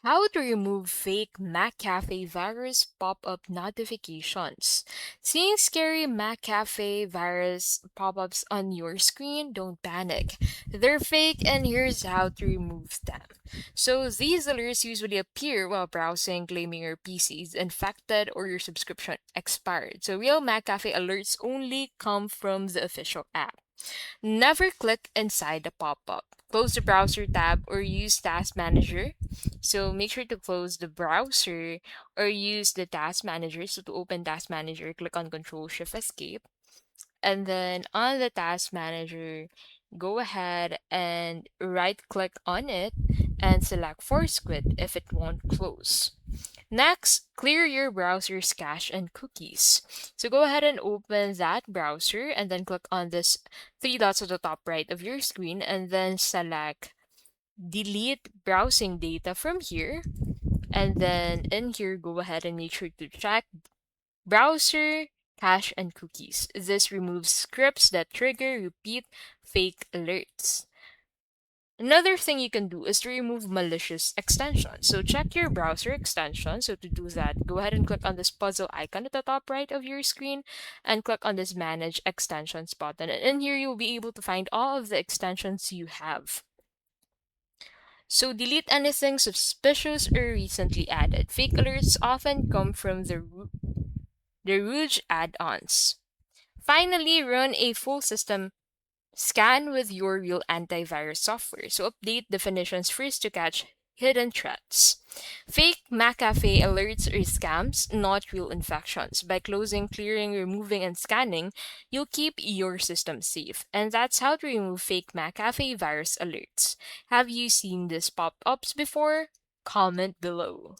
How to remove fake McAfee virus pop-up notifications. Seeing scary McAfee virus pop-ups on your screen? Don't panic. They're fake and here's how to remove them. So these alerts usually appear while browsing, claiming your PC is infected or your subscription expired. So real McAfee alerts only come from the official app. Never click inside the pop-up. Close the browser tab or use Task Manager. So make sure to close the browser or use the Task Manager. So to open Task Manager, click on Control Shift Escape. And then on the Task Manager, go ahead and right click on it and select Force Quit if it won't close. Next, clear your browser's cache and cookies. So go ahead and open that browser and then click on this three dots at the top right of your screen and then select delete browsing data from here. And then in here, go ahead and make sure to check browser, cache, and cookies. This removes scripts that trigger repeat fake alerts. Another thing you can do is to remove malicious extensions. So check your browser extension. So to do that, go ahead and click on this puzzle icon at the top right of your screen and click on this manage extensions button. And in here, you'll be able to find all of the extensions you have. So delete anything suspicious or recently added. Fake alerts often come from the Rouge add-ons. Finally, run a full system scan with your real antivirus software. So update definitions first to catch hidden threats. Fake McAfee alerts are scams, not real infections. By closing, clearing, removing, and scanning, you'll keep your system safe. And that's how to remove fake McAfee virus alerts. Have you seen these pop-ups before? Comment below.